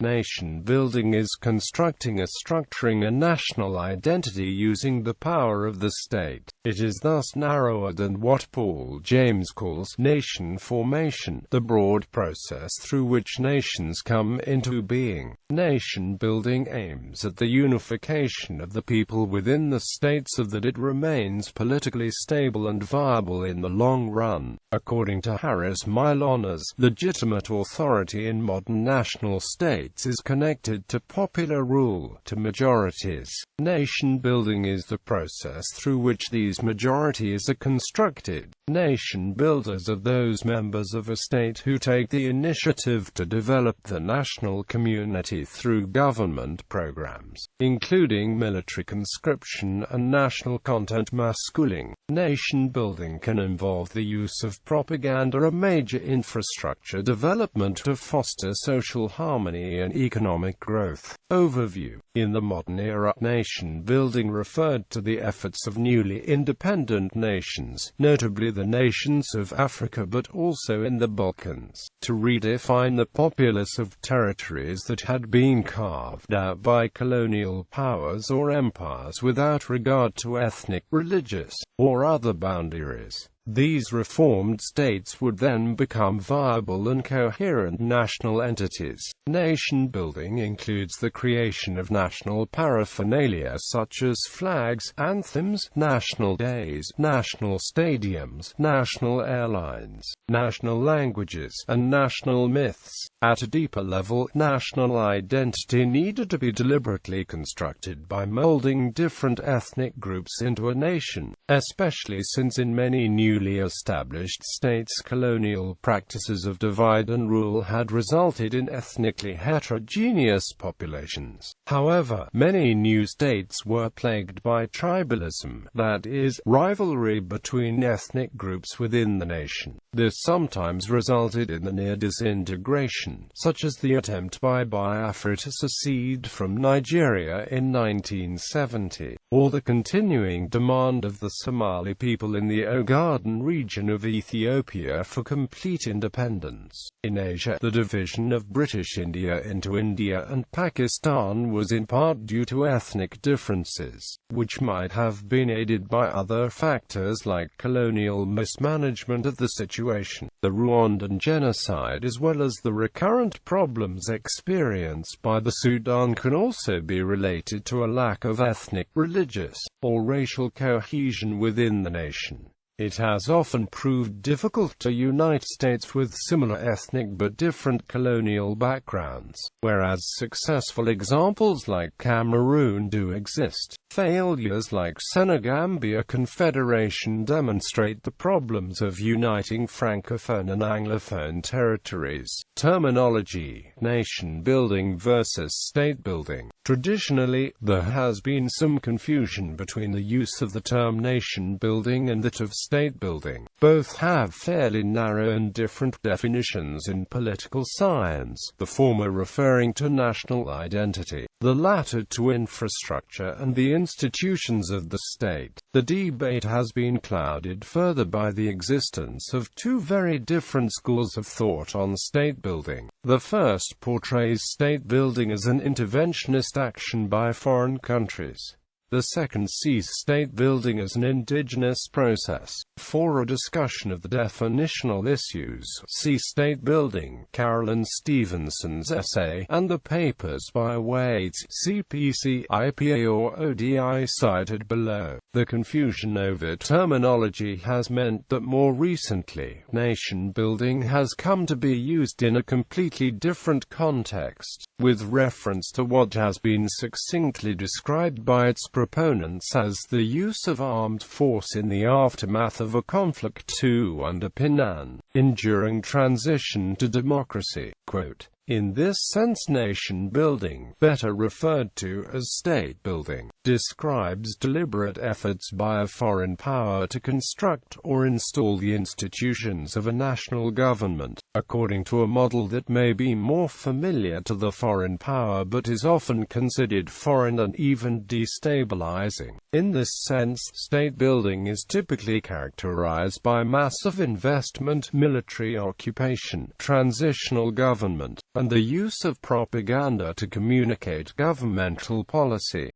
Nation-building is constructing and structuring a national identity using the power of the state. It is thus narrower than what Paul James calls nation formation, the broad process through which nations come into being. Nation-building aims at the unification of the people within the state so that it remains politically stable and viable in the long run. According to Harris Mylonas, legitimate authority in modern national states is connected to popular rule, to majorities. Nation-building is the process through which these majorities are constructed. Nation-builders are those members of a state who take the initiative to develop the national community through government programs, including military conscription and national content mass schooling. Nation-building can involve the use of propaganda, a major infrastructure development to foster social harmony and economic growth. Overview. In the modern era, nation-building referred to the efforts of newly independent nations, notably the nations of Africa but also in the Balkans, to redefine the populace of territories that had been carved out by colonial powers or empires without regard to ethnic, religious, or other boundaries. These reformed states would then become viable and coherent national entities. Nation-building includes the creation of national paraphernalia such as flags, anthems, national days, national stadiums, national airlines, national languages, and national myths. At a deeper level, national identity needed to be deliberately constructed by molding different ethnic groups into a nation, especially since in many newly established states colonial practices of divide and rule had resulted in ethnically heterogeneous populations. However, many new states were plagued by tribalism, that is, rivalry between ethnic groups within the nation. This sometimes resulted in the near disintegration, such as the attempt by Biafra to secede from Nigeria in 1970, or the continuing demand of the Somali people in the Ogaden region of Ethiopia for complete independence. In Asia, the division of British India into India and Pakistan was in part due to ethnic differences, which might have been aided by other factors like colonial mismanagement of the situation, the Rwandan genocide, as well as the recurrent problems experienced by the Sudan can also be related to a lack of ethnic, religious, or racial cohesion within the nation. It has often proved difficult to unite states with similar ethnic but different colonial backgrounds, whereas successful examples like Cameroon do exist. Failures like Senegambia Confederation demonstrate the problems of uniting Francophone and Anglophone territories. Terminology: nation-building versus state-building. Traditionally, there has been some confusion between the use of the term nation-building and that of state-building. Both have fairly narrow and different definitions in political science, the former referring to national identity, the latter to infrastructure and the institutions of the state. The debate has been clouded further by the existence of two very different schools of thought on state-building. The first portrays state-building as an interventionist action by foreign countries. The second sees state-building as an indigenous process. For a discussion of the definitional issues, see State-building, Carolyn Stevenson's essay, and the papers by Waits, CPC, IPA or ODI cited below. The confusion over terminology has meant that more recently, nation-building has come to be used in a completely different context, with reference to what has been succinctly described by its proponents as the use of armed force in the aftermath of a conflict to underpin an enduring transition to democracy. Quote, in this sense, nation-building, better referred to as state-building, describes deliberate efforts by a foreign power to construct or install the institutions of a national government, according to a model that may be more familiar to the foreign power but is often considered foreign and even destabilizing. In this sense, state-building is typically characterized by massive investment, military occupation, transitional government, and the use of propaganda to communicate governmental policy.